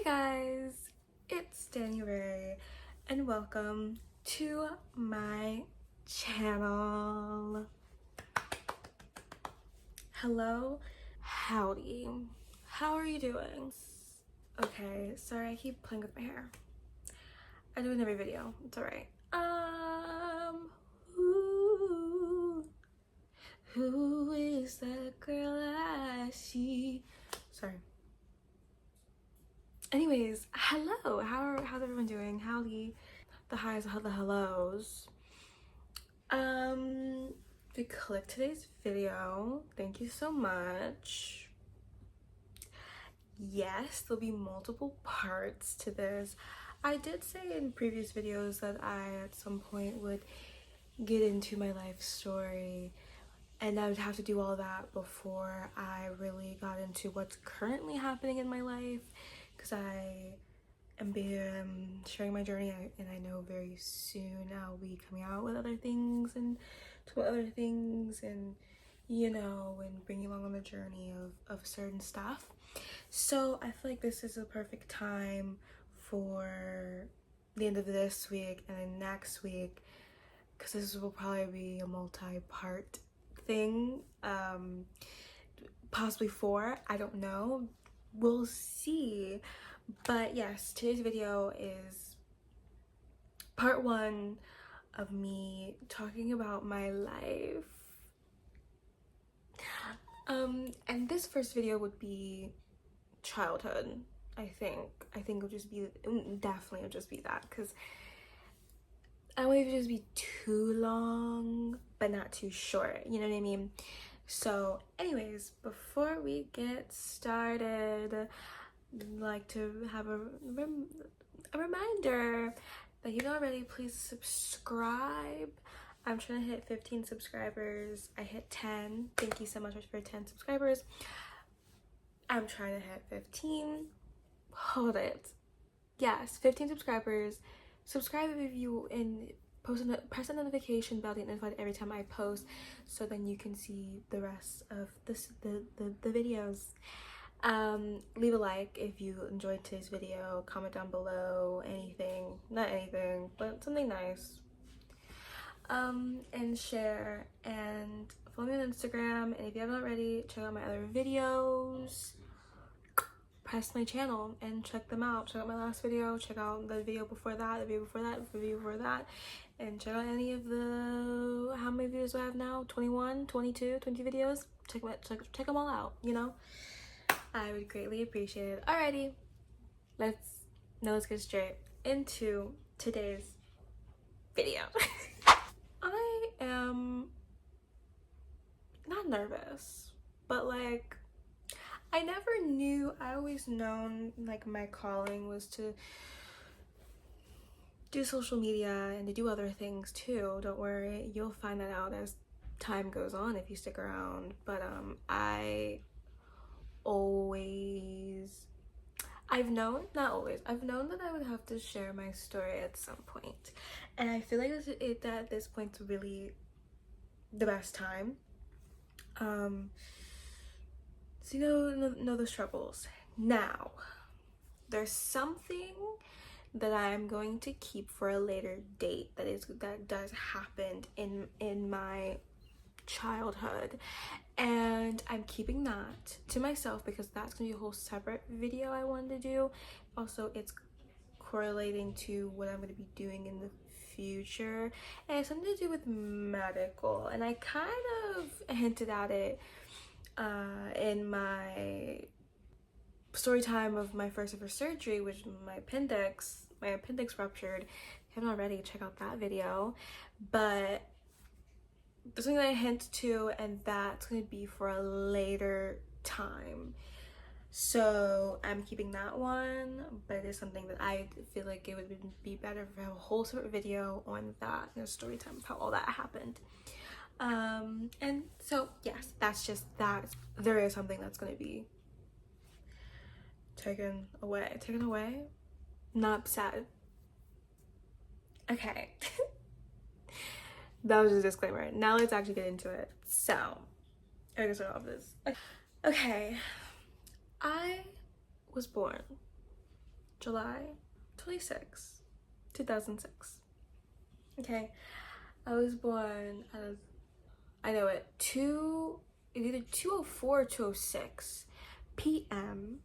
Hey guys, it's January and welcome to my channel. Hello, howdy, how are you doing? Okay, sorry I keep playing with my hair. I do it in every video, it's alright. Who is that girl I see? Sorry. Anyways, hello, how's everyone doing? Howdy, the highs, the hellos. If you clicked today's video, thank you so much. Yes, there'll be multiple parts to this. I did say in previous videos that I at some point would get into my life story, and I would have to do all that before I really got into what's currently happening in my life, because I am sharing my journey, and I know very soon I'll be coming out with other things and you know, and bring you along on the journey of certain stuff. So I feel like this is a perfect time for the end of this week and then next week, because this will probably be a multi-part thing, possibly 4, I don't know, we'll see. But yes, today's video is part 1 of me talking about my life. And this first video would be childhood. I think it'll just be, definitely it'll just be that, because I don't want it to just be too long but not too short, you know what I mean? So anyways, before we get started, I'd like to have a reminder that you know already, please subscribe. I'm trying to hit 15 subscribers. I hit 10. Thank you so much for 10 subscribers. I'm trying to hit 15. Hold it. Yes, 15 subscribers. Subscribe if you press the notification bell to get notified every time I post, so then you can see the rest of the videos. Leave a like if you enjoyed today's video. Comment down below anything, not anything, but something nice. And share, and follow me on Instagram, and if you haven't already, check out my other videos. Press my channel and check them out. Check out my last video, check out the video before that, the video before that, the video before that, and check out any of the, how many videos do I have now? 21, 22, 20 videos. Check them all out, you know? I would greatly appreciate it. Alrighty, let's get straight into today's video. I am not nervous, but like, I never knew, I always known like my calling was to do social media and to do other things too. Don't worry, you'll find that out as time goes on if you stick around. But I've known that I would have to share my story at some point, and I feel like it at this point's really the best time. So you know the struggles. Now, there's something that I'm going to keep for a later date that does happen in my childhood, and I'm keeping that to myself because that's gonna be a whole separate video I wanted to do. Also, it's correlating to what I'm going to be doing in the future, and it's something to do with medical, and I kind of hinted at it in my story time of my first ever surgery, which my appendix ruptured. If you haven't already, check out that video. But there's something that I hint to, and that's going to be for a later time. So I'm keeping that one, but it is something that I feel like it would be better if I have a whole separate video on that, you know, story time of how all that happened. And so yes, that's just that. There is something that's going to be taken away, not sad. Okay. That was just a disclaimer. Now let's actually get into it. So I'm gonna start off this. Okay, I was born July 26, 2006. Okay, I was born out of, I know it, either 2:04 or 2:06 p.m.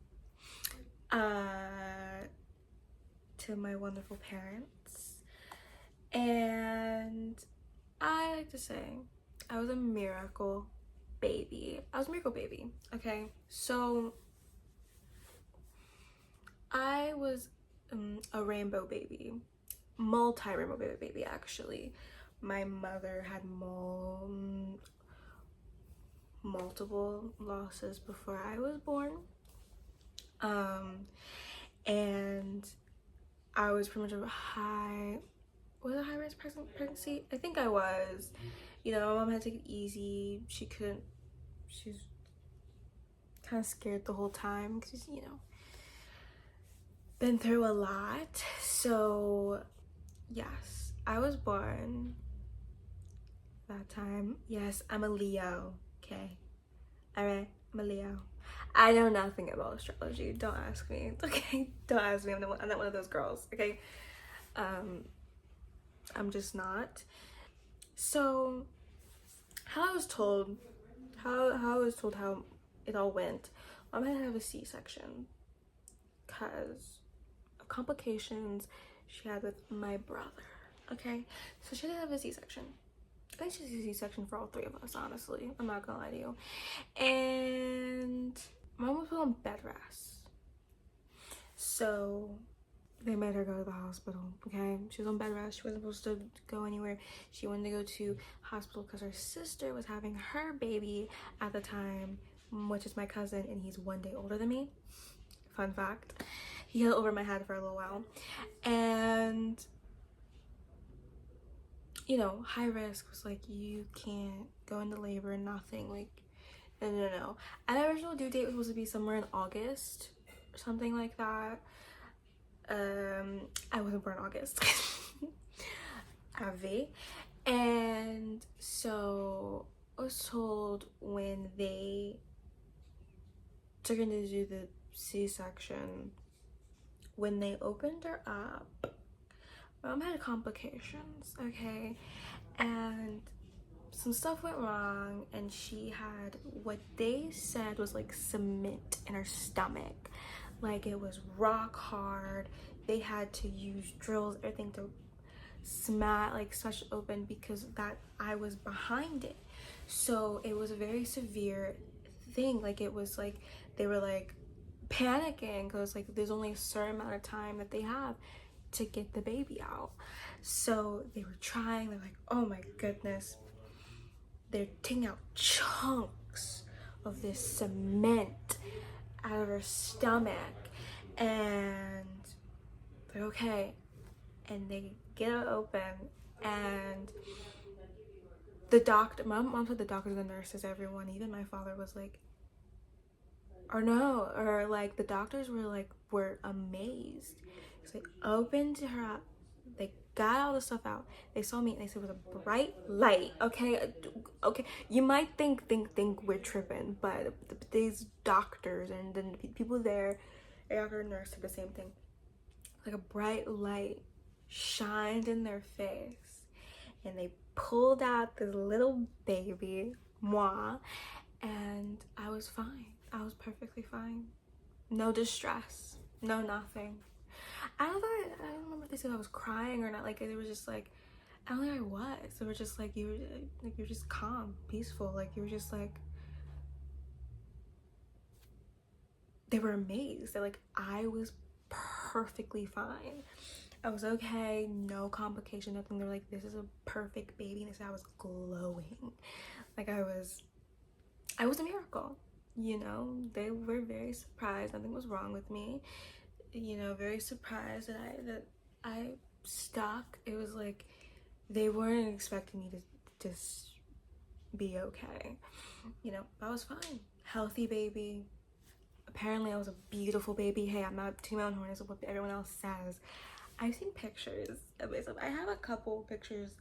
To my wonderful parents. And I like to say I was a miracle baby. I was a miracle baby, okay? So I was a rainbow baby, multi-rainbow baby actually. My mother had multiple losses before I was born. And I was pretty much was it a high risk pregnancy? I think I was. You know, my mom had to take it easy. She's kind of scared the whole time because, you know, been through a lot. So yes, I was born that time. Yes, I'm a Leo. Okay, all right, I'm a Leo. I know nothing about astrology. Don't ask me. Okay, don't ask me. I'm not one of those girls. Okay, I'm just not. So how I was told how it all went. I'm gonna have a C-section because of complications she had with my brother. Okay, so she didn't have a C-section. I think she's a C-section for all three of us, honestly. I'm not gonna lie to you. And my mom was put on bed rest, so they made her go to the hospital. Okay, she was on bed rest. She wasn't supposed to go anywhere. She wanted to go to hospital because her sister was having her baby at the time, which is my cousin, and he's 1 day older than me. Fun fact. He held over my head for a little while. And you know, high risk was like, you can't go into labor and nothing. Like, no. And our original due date was supposed to be somewhere in August or something like that. I wasn't born in August. Ave. And so I was told when they took her to do the C-section, when they opened her up, my mom had complications, okay? And some stuff went wrong, and she had what they said was like cement in her stomach. Like, it was rock hard. They had to use drills, everything to smash it open because that I was behind it. So it was a very severe thing. Like, it was like they were like panicking because like there's only a certain amount of time that they have to get the baby out. So they were trying. They're like, oh my goodness, they're taking out chunks of this cement out of her stomach, and they're okay, and they get it open, and the doctor, my mom said the doctors, the nurses, everyone, even my father was like, the doctors were amazed. So they opened her up, they got all the stuff out, they saw me, and they said it was a bright light. Okay, you might think we're tripping, but these doctors and then people there, a doctor and nurse said the same thing. Like a bright light shined in their face, and they pulled out this little baby, moi, and I was fine. I was perfectly fine. No distress, no nothing. I don't remember if they said I was crying or not. Like, it was just like, I don't think I was. They were just like, you were just calm, peaceful. Like, you were just like, they were amazed. They're like, I was perfectly fine. I was okay, no complication, nothing. They're like, this is a perfect baby. And they said I was glowing. Like, I was a miracle. You know, they were very surprised. Nothing was wrong with me. You know, very surprised that I stuck. It was like they weren't expecting me to just be okay. You know, I was fine. Healthy baby. Apparently I was a beautiful baby. Hey, I'm not tooting my own horn as what everyone else says. I've seen pictures of myself. I have a couple pictures,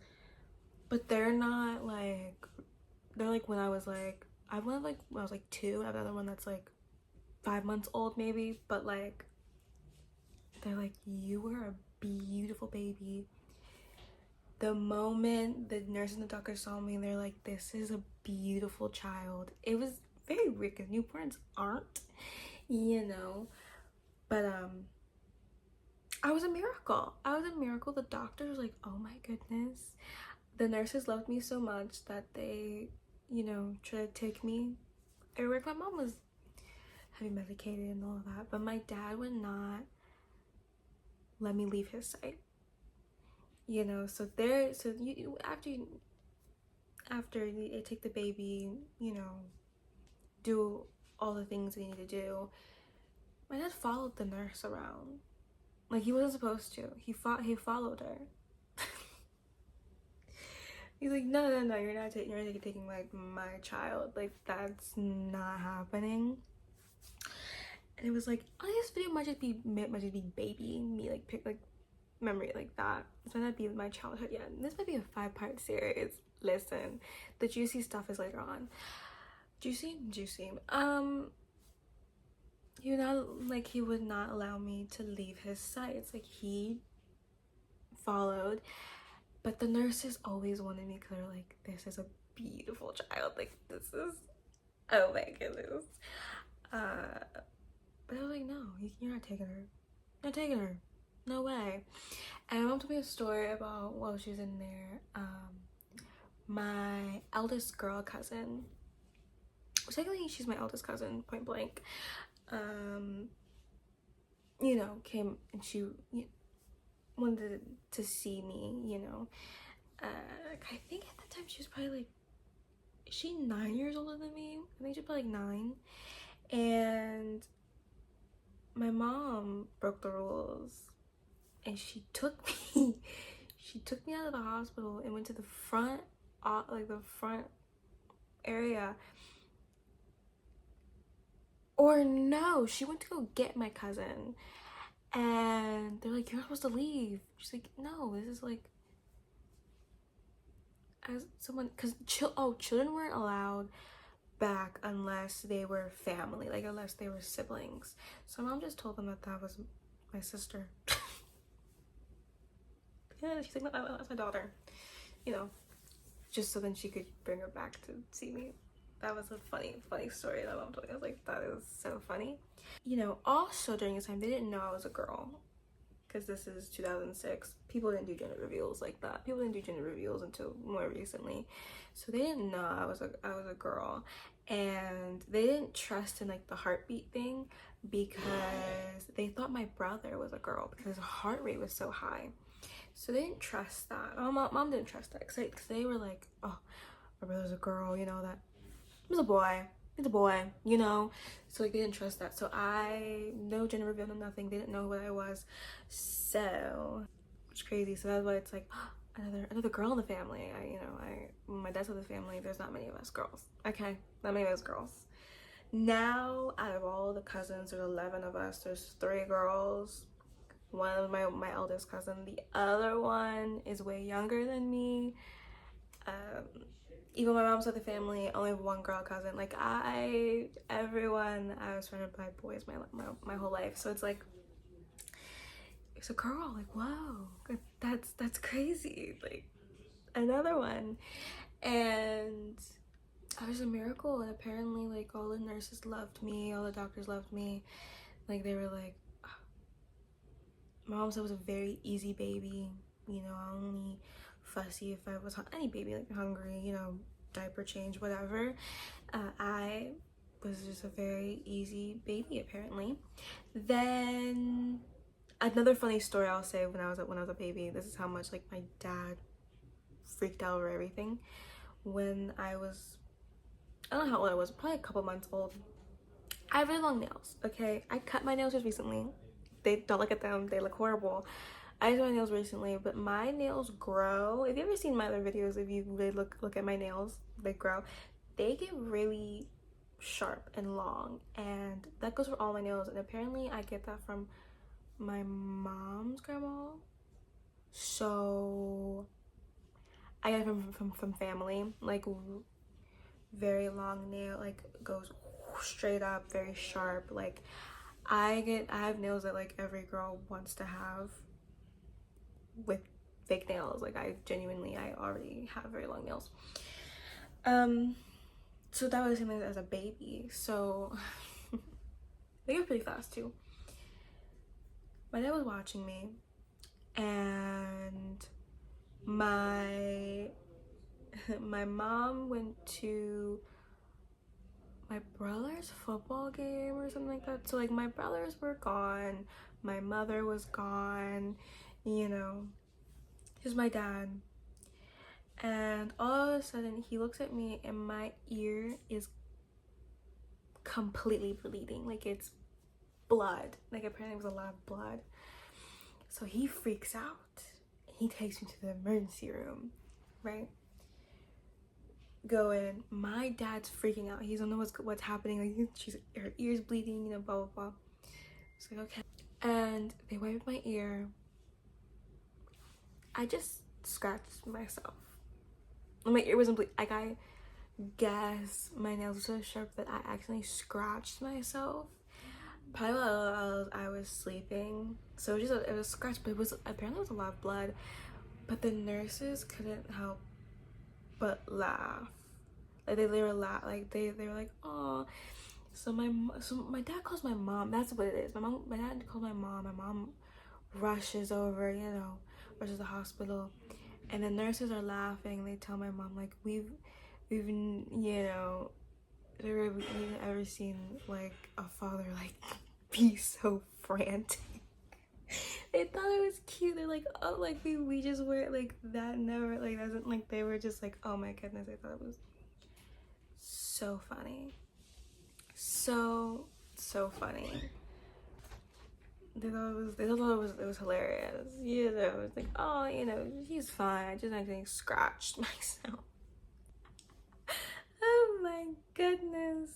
but they're not like, they're like when I was like, I have one like when I was like 2. I have another one that's like 5 months old maybe, but like They're like, you were a beautiful baby. The moment the nurse and the doctor saw me, they're like, this is a beautiful child. It was very weird because newborns aren't, you know. But I was a miracle. I was a miracle. The doctor was like, oh my goodness. The nurses loved me so much that they, you know, tried to take me everywhere. My mom was heavy medicated and all of that, but my dad would not let me leave his sight. You know, so you after they take the baby, you know, do all the things they need to do. My dad followed the nurse around, like he wasn't supposed to. He followed her. He's like, no, you're not taking like my child. Like that's not happening. And it was like, oh, this video might just be baby me, like pick like memory like that. This might not be my childhood yet. This might be a 5-part series. Listen, the juicy stuff is later on. Juicy. He would not allow me to leave his sight. It's like he followed, but the nurses always wanted me because they're like, this is a beautiful child. Like this is, oh my goodness. But I was like, no, you're not taking her. Not taking her. No way. And my mom told me a story about while she was in there. My eldest girl cousin, technically she's my eldest cousin, point blank, you know, came and she wanted to see me, you know. I think at the time she was probably like, is she 9 years older than me? I think she's probably like 9. And my mom broke the rules and she took me out of the hospital and went to the front, like the front area. Or no, she went to go get my cousin and they're like, you're not supposed to leave. She's like, no, this is like, as someone, because children weren't allowed back unless they were family, like unless they were siblings. So mom just told them that was my sister. Yeah, she's like, no, that's my daughter, you know, just so then she could bring her back to see me. That was a funny story that mom told me. I was like, that is so funny. You know, also during this time, they didn't know I was a girl. Because this is 2006. People didn't do gender reveals like that. People didn't do gender reveals until more recently. So they didn't know I was a girl. And they didn't trust in like the heartbeat thing because they thought my brother was a girl because his heart rate was so high. So they didn't trust that. Mom didn't trust that because they were like, oh, my brother's a girl, you know, that it's a boy. It's a boy, you know. So like they didn't trust that. So no gender reveal, no nothing. They didn't know what I was. So it's crazy. So that's why it's like another girl in the family. My dad's of the family, there's not many of us girls. Okay, not many of us girls. Now out of all the cousins, there's 11 of us. There's 3 girls. One of my eldest cousin. The other one is way younger than me. Even my mom's side of the family, only have 1 girl cousin. Like everyone, I was surrounded by boys my whole life. So it's like, it's a girl. Like, whoa, that's crazy. Like another one, and I was a miracle. And apparently, like all the nurses loved me, all the doctors loved me. Like they were like, oh. My mom said I was a very easy baby. You know, only fussy if I was any baby, like hungry, you know, diaper change, whatever. I was just a very easy baby apparently. Then another funny story I'll say, when I was a baby, this is how much like my dad freaked out over everything. When I don't know how old I was, probably a couple months old. I have really long nails, okay? I cut my nails just recently. They don't look at them, they look horrible. I did my nails recently, but my nails grow. If you ever seen my other videos, if you really look at my nails, they grow. They get really sharp and long, and that goes for all my nails. And apparently I get that from my mom's grandma. So I get it from family, like very long nail, like goes straight up, very sharp. Like I have nails that like every girl wants to have with fake nails. Like I already have very long nails. So that was the same thing as a baby. So they get pretty fast too. My dad was watching me, and my mom went to my brother's football game or something like that. So like my brothers were gone, my mother was gone, you know, here's my dad. And all of a sudden he looks at me and my ear is completely bleeding. Like it's blood. Like apparently it was a lot of blood. So he freaks out. He takes me to the emergency room, right? Go in. My dad's freaking out. He doesn't know what's happening. Like her ear's bleeding, you know, blah blah blah. It's like okay. And they wiped my ear. I just scratched myself. My ear wasn't bleeding. Like I guess my nails were so sharp that I accidentally scratched myself. Probably while I was sleeping. So it was scratched, but apparently it was a lot of blood. But the nurses couldn't help but laugh. Like they were like they were like, oh. So my dad calls my mom. That's what it is. My dad calls my mom. My mom rushes over, you know, rushes to the hospital, and the nurses are laughing. They tell my mom like we've you know, we've ever seen like a father like be so frantic. They thought it was cute. They're like, oh, like we just were like that. Never like doesn't like they were just like, oh my goodness. I thought it was so funny, so funny. They thought it was hilarious. You know, it was like, oh, you know, he's fine. I just accidentally scratched myself. Oh my goodness.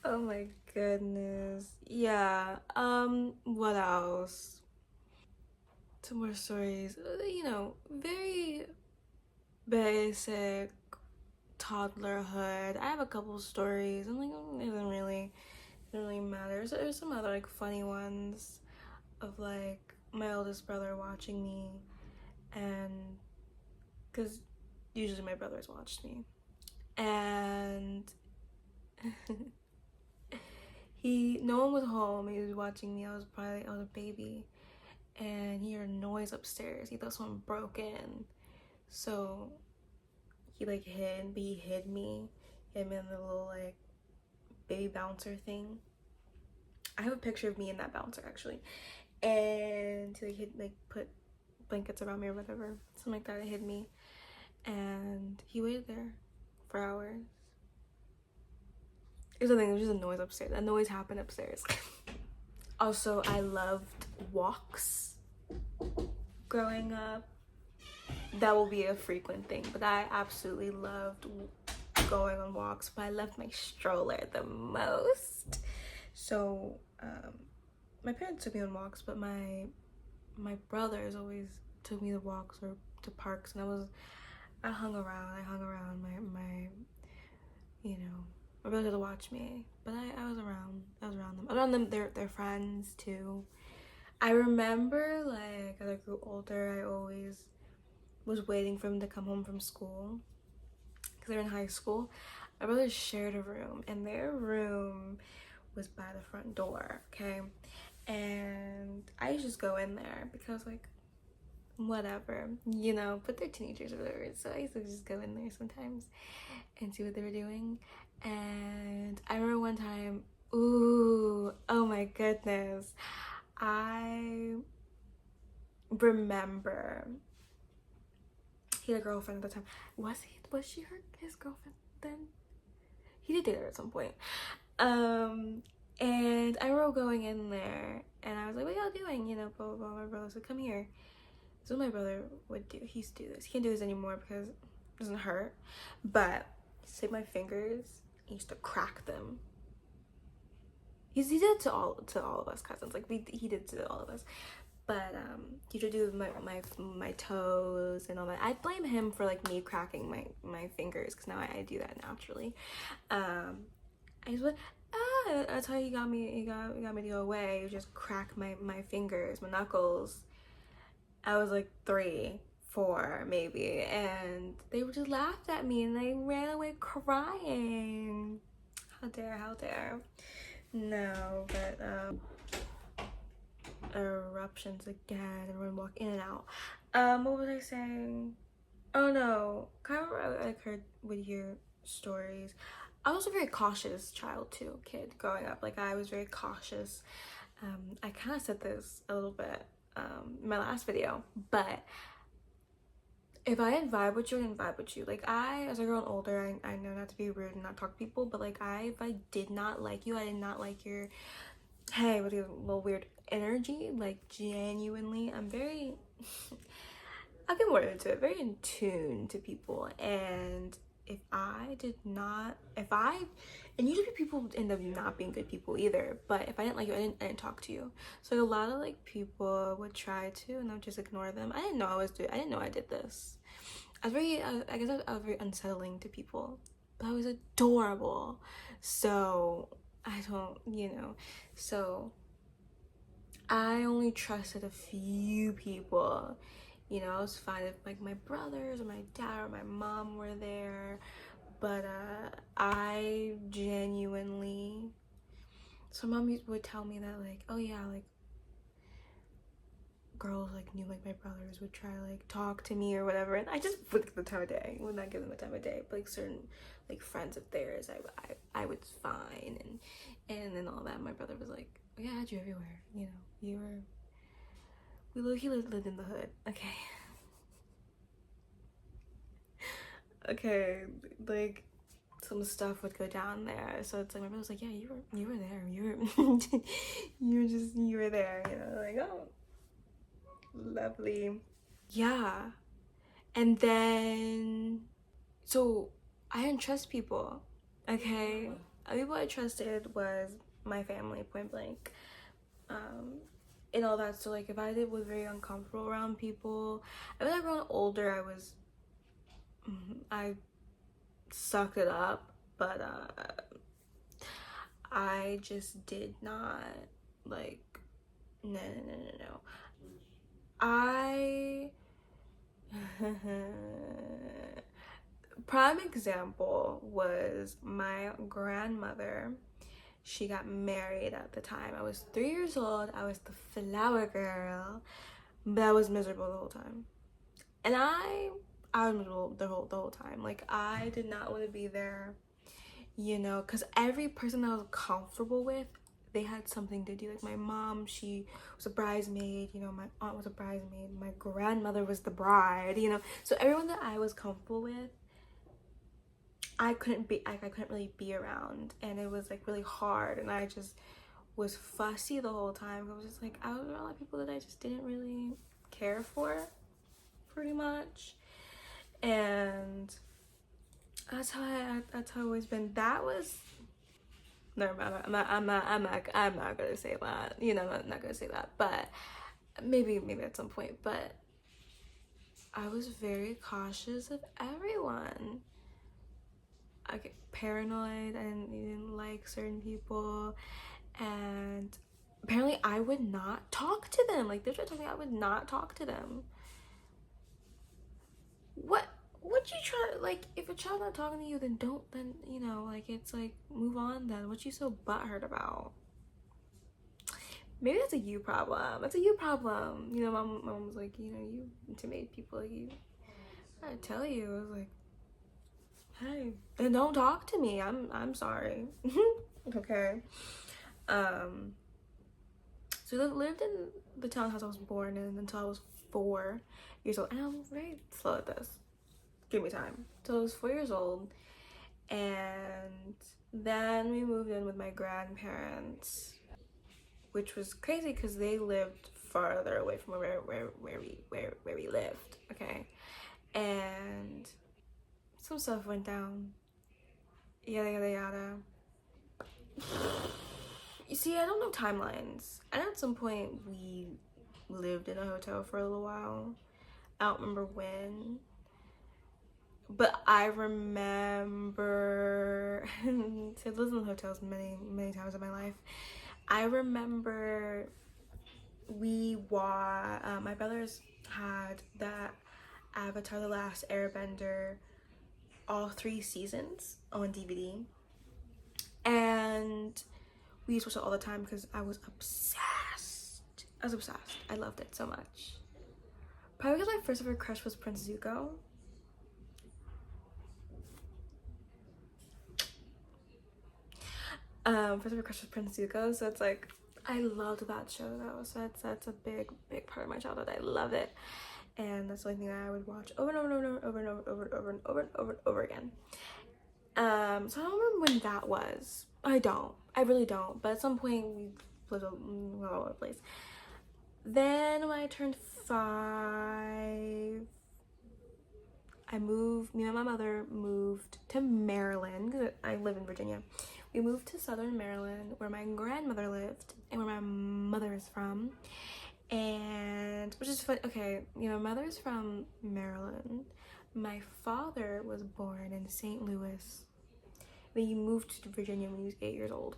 Oh my goodness. Yeah. What else? Some more stories. You know, very basic toddlerhood. I have a couple stories. I'm like, it doesn't really matter. So there's some other like funny ones of like my oldest brother watching me, and because usually my brothers watched me, and no one was home. He was watching me. I was a baby, and he heard a noise upstairs. He thought someone broke in, so he like hid, but he hid me in the little like baby bouncer thing. I have a picture of me in that bouncer actually, and he like put blankets around me or whatever, something like that. It hid me, and he waited there for hours. It was just a noise upstairs. That noise happened upstairs. Also, I loved walks growing up. That will be a frequent thing, but I absolutely loved going on walks. But I loved my stroller the most. So my parents took me on walks, but my brothers always took me to walks or to parks, and I hung around my you know, my brothers had to watch me, but I was around them. Their friends too. I remember like as I grew older, I always was waiting for them to come home from school because they're in high school. My brothers shared a room, and their room was by the front door, okay? And I used to just go in there because like whatever, you know, but they're teenagers or whatever, so I used to just go in there sometimes and see what they were doing. And I remember one time, ooh, oh my goodness, I remember he had a girlfriend at the time. Was she his girlfriend then? He did date her at some point. And I remember going in there, and I was like, what y'all doing? You know, blah, blah, blah. My brother said, come here. So my brother would do. He used to do this. He can't do this anymore because it doesn't hurt. But he'd take my fingers, he used to crack them. He did it to all of us cousins. Like he did it to all of us. But he would do my toes and all that. I blame him for like me cracking my fingers because now I do that naturally. I just went, yeah, that's how he got me. He got me to go away. He just crack my fingers, my knuckles. I was like 3, 4 maybe, and they just laughed at me and they ran away crying. How dare, how dare. No, but eruptions again, everyone walk in and out. What was I saying? Oh no, kind of remember I like heard with your stories. I was a very cautious child too, kid growing up. Like I was very cautious. I kind of said this a little bit in my last video, but if I didn't vibe with you, I didn't vibe with you. Like as I grow older, I know not to be rude and not talk to people, but like if I did not like you, I did not like your, hey, with your little weird energy. Like genuinely, I'm very, I've been more into it, very in tune to people. And if I did not, and usually people end up not being good people either, but if I didn't like you, I didn't talk to you. So like, a lot of like people would try to, and I would just ignore them. I didn't know I didn't know I did this. I was very, I guess I was very unsettling to people, but I was adorable. So I don't, so I only trusted a few people. I was fine if like my brothers or my dad or my mom were there, but I genuinely, so mom would tell me that like, oh yeah, like girls like knew like my brothers would try to like talk to me or whatever, and I just would give them the time of day, would not give them the time of day. But like certain like friends of theirs, I was fine, and then all that. My brother was like, oh, yeah, I had you everywhere, you were. He lived in the hood, okay. Okay, like some stuff would go down there, so it's like my brother was like, yeah, you were there, you were there, like, oh, lovely. Yeah. And then so I didn't trust people, okay. People I trusted was my family, point blank, and all that. So like if I was very uncomfortable around people, I was growing older, I sucked it up, but I just did not like, no. I prime example was my grandmother. She got married at the time. I was 3 years old. I was the flower girl, but I was miserable the whole time. And I was miserable the whole time. Like I did not want to be there, because every person I was comfortable with, they had something to do. Like my mom, she was a bridesmaid, my aunt was a bridesmaid, my grandmother was the bride, so everyone that I was comfortable with, I couldn't really be around, and it was like really hard, and I just was fussy the whole time. I was just like, I was around a lot of people that I just didn't really care for, pretty much. And that's how I've always been. That was, never mind, I'm not gonna say that, I'm not gonna say that, but maybe at some point. But I was very cautious of everyone. I get paranoid, I didn't like certain people, and apparently I would not talk to them. Like they tried to tell me I would not talk to them. What you try, like, if a child's not talking to you, then don't, then, like, it's like, move on then. What you so butthurt about? Maybe that's a you problem. That's a you problem. My mom was like, you intimidate people, like, I tell you, I was like, hey, then don't talk to me. I'm sorry. Okay. So I lived in the townhouse I was born in until I was 4 years old, and I'm very slow at this. Give me time. So I was 4 years old, and then we moved in with my grandparents, which was crazy because they lived farther away from where we lived, okay? And some stuff went down, yada yada yada. You see, I don't know timelines. I know at some point we lived in a hotel for a little while. I don't remember when. But I remember so I've lived in hotels many times in my life. I remember my brothers had that Avatar: The Last Airbender all 3 seasons on DVD, and we used to watch it all the time because I was obsessed. I loved it so much. Probably because my first ever crush was Prince Zuko. First ever crush was Prince Zuko, so it's like I loved that show though. So that's a big part of my childhood. I love it, and that's the only thing that I would watch over and over and over and over and over and over and over and over again. So I don't remember when that was. I really don't. But at some point we lived all over the place. Then when I turned 5, me and my mother moved to Maryland because I live in Virginia. We moved to Southern Maryland where my grandmother lived and where my mother is from. And which is fun. Okay, my mother's from Maryland. My father was born in St. Louis. Then he moved to Virginia when he was 8 years old.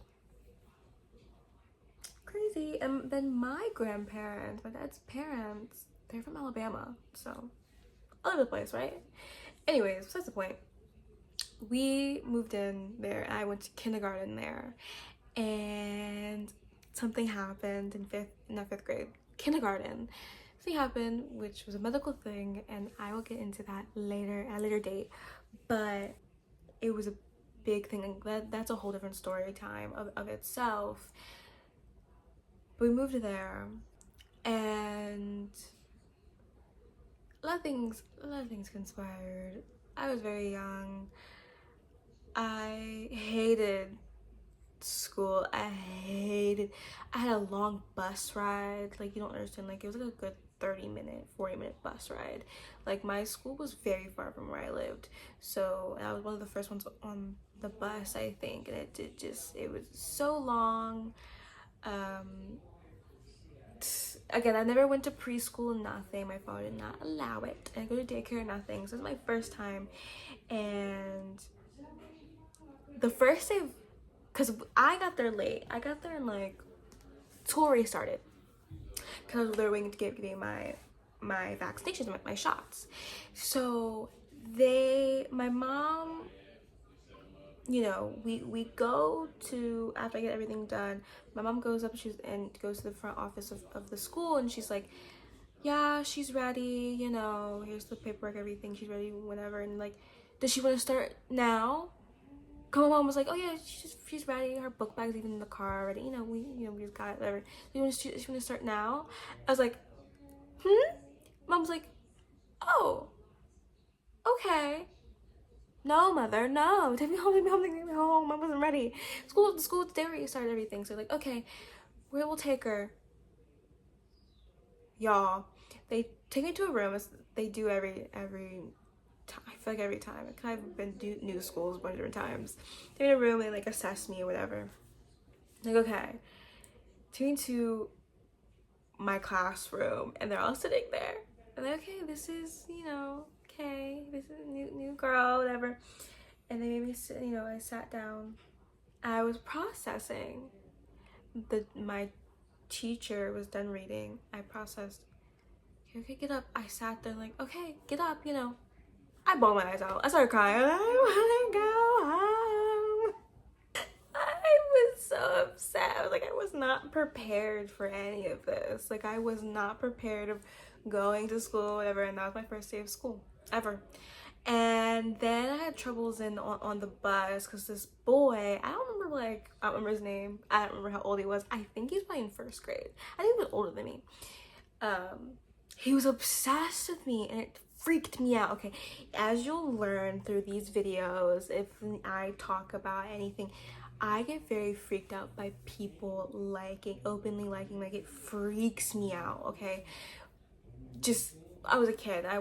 Crazy. And then my grandparents, my dad's parents, they're from Alabama. So all over the place, right? Anyways, besides the point. We moved in there and I went to kindergarten there. And something happened in fifth grade. Kindergarten. Something happened, which was a medical thing, and I will get into that later at a later date. But it was a big thing, and that's a whole different story time of itself. But we moved there, and a lot of things conspired. I was very young. I hated school. I had a long bus ride. Like, you don't understand. Like, it was like a good 30-minute 40-minute bus ride. Like, my school was very far from where I lived, so I was one of the first ones on the bus, I think, and it was so long. Again, I never went to preschool, nothing. My father did not allow it. I go to daycare, nothing. So it was my first time. And the first day, because I got there late. I got there and like school already started. Because they were waiting to give me my vaccinations, my shots. So my mom, we go to, after I get everything done, my mom goes up and goes to the front office of the school, and she's like, yeah, she's ready, here's the paperwork, everything, she's ready, whatever. And like, does she want to start now? My mom was like, oh yeah, she's ready, her book bag's even in the car already, we just got it, whatever. She want to start now? I was like, Mom's like, oh, okay. No, mother, no. Take me home, take me home. I wasn't ready. The school, they already started everything. So like, okay, where we'll take her. Y'all, they take me to a room. They do every time. I feel like every time. I've been to new schools a bunch of different times. They're in a room, they like assess me or whatever. Like, okay. Take me to my classroom, and they're all sitting there. And they're like, okay, this is, okay, this is a new girl, whatever. And they made me sit, I sat down. I was processing. My teacher was done reading. I processed. Okay, get up. I sat there like, okay, get up, I bawled my eyes out. I started crying. I want to go home. I was so upset. I was like, I was not prepared for any of this. Like, I was not prepared of going to school, whatever. And that was my first day of school ever. And then I had troubles on the bus because this boy, I don't remember his name. I don't remember how old he was. I think he's probably in first grade. I think he was older than me. He was obsessed with me, and it freaked me out. Okay, as you'll learn through these videos, if I talk about anything, I get very freaked out by people openly liking, like it freaks me out, okay? I was a kid. I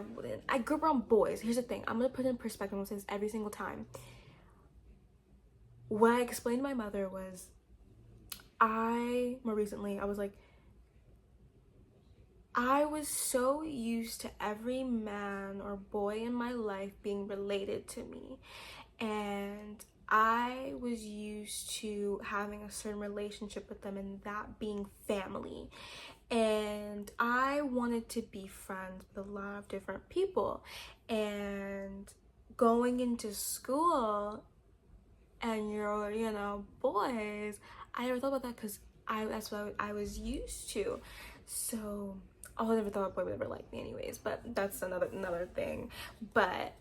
grew up around boys. Here's the thing. I'm gonna put it in perspective. I'm gonna say this every single time. What I explained to my mother was, more recently, I was like, I was so used to every man or boy in my life being related to me, and I was used to having a certain relationship with them and that being family. And I wanted to be friends with a lot of different people. And going into school and you're, boys, I never thought about that because that's what I was used to. So I never thought a boy would ever like me anyways, but that's another thing. But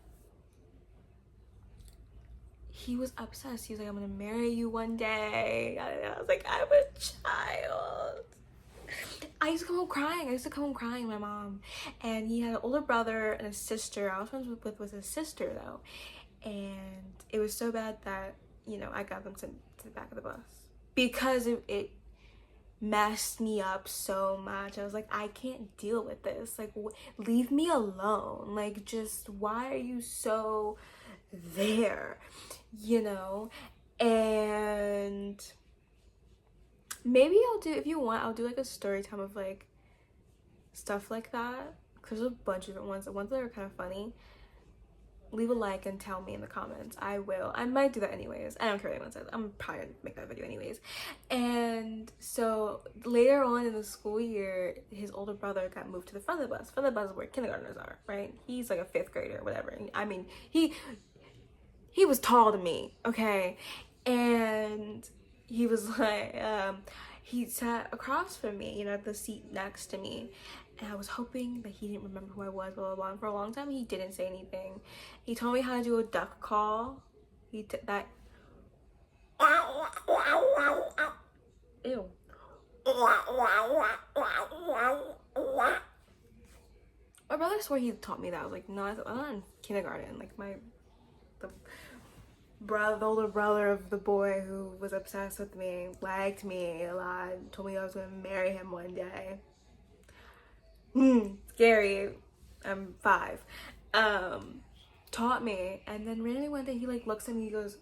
he was obsessed. He was like, I'm gonna marry you one day. I was like, I'm a child. I used to come home crying, my mom. And he had an older brother and a sister. I was friends with his sister though. And it was so bad that, I got them to the back of the bus. Because it messed me up so much. I was like, I can't deal with this. Like, leave me alone. Like, just, why are you so there? And maybe if you want, I'll do like a story time of like stuff like that. Cause there's a bunch of different ones. The ones that are kind of funny. Leave a like and tell me in the comments. I will. I might do that anyways. I don't care what anyone says. I'm probably gonna make that video anyways. And so later on in the school year, his older brother got moved to the front of the bus. Front of the bus is where kindergartners are, right? He's like a 5th grader or whatever. I mean, he was tall to me, okay? And he was like, he sat across from me, the seat next to me. And I was hoping that he didn't remember who I was, blah, blah, blah. And for a long time, he didn't say anything. He told me how to do a duck call. That. Ew. My brother swore he taught me that. I was like, no, I'm not in kindergarten. Like, the older brother of the boy who was obsessed with me, liked me a lot, told me I was gonna marry him one day. Scary. I'm 5. Taught me, and then randomly one day he like looks at me, he goes,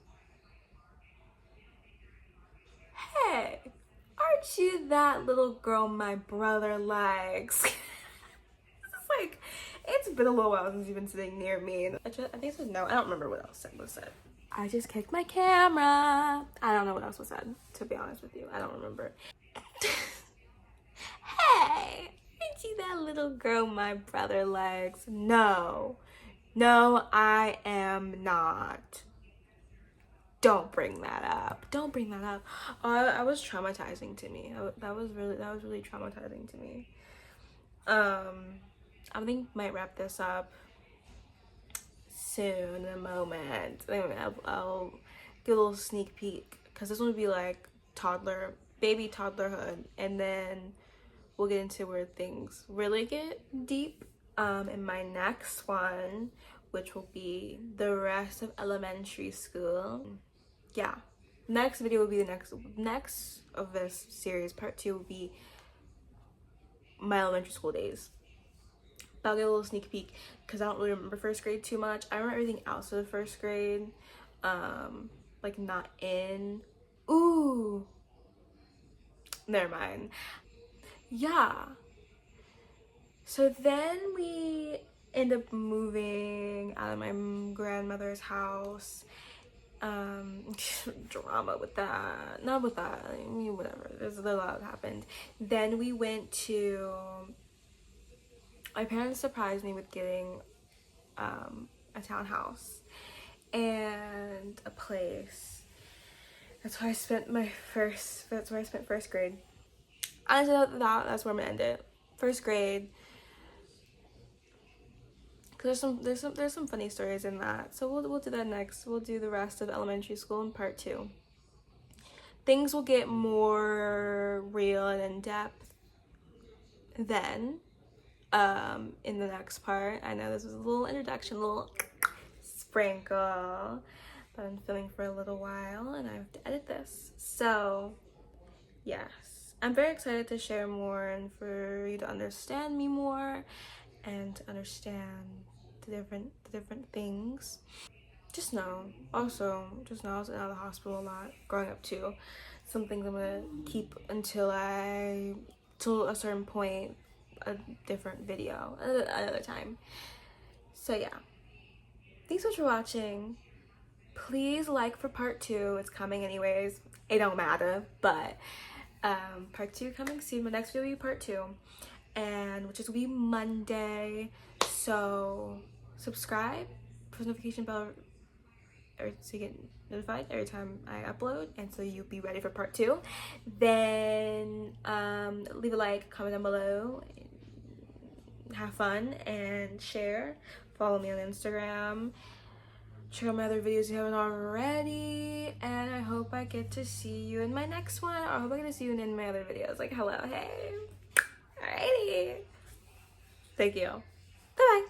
hey, aren't you that little girl my brother likes? It's like, it's been a little while since you've been sitting near me. And I think I said no. I don't remember what else was said. I just kicked my camera. I don't know what else was said, to be honest with you. I don't remember. Hey, aren't you that little girl my brother likes? No, I am not. Don't bring that up. Don't bring that up. I was traumatizing to me. That was really traumatizing to me. I think I might wrap this up soon in a moment. Anyway, I'll give a little sneak peek because this one would be like baby toddlerhood, and then we'll get into where things really get deep in my next one, which will be the rest of elementary school. Yeah, next video will be the next of this series. Part 2 will be my elementary school days. But I'll get a little sneak peek because I don't really remember 1st grade too much. I remember everything else of the 1st grade, like not in. Ooh, never mind. Yeah. So then we end up moving out of my grandmother's house. Drama with that. Not with that. I mean, whatever. There's a lot that happened. Then we went to. My parents surprised me with getting a townhouse and a place. That's where I spent 1st grade. Honestly, that's where I'm gonna end it. 1st grade. Cause there's some funny stories in that. So we'll do that next. We'll do the rest of elementary school in part 2. Things will get more real and in depth then. In the next part. I know this was a little introduction, a little sprinkle, but I'm filming for a little while and I have to edit this. So yes, I'm very excited to share more and for you to understand me more and to understand the different things. Just know I was out of the hospital a lot growing up too. Some things I'm gonna keep until a certain point, a different video another time. So yeah, thanks so much for watching. Please like for part 2. It's coming anyways. It don't matter, but part 2 coming soon. My next video will be part 2, and which is will be Monday. So subscribe, press notification bell, or so you get notified every time I upload, and so you'll be ready for part 2. Then leave a like, comment down below, have fun, and share. Follow me on Instagram. Check out my other videos if you haven't already, and I hope I get to see you in my next one, or I hope I get to see you in my other videos. Like, hello, hey. Alrighty. Thank you. Bye-bye.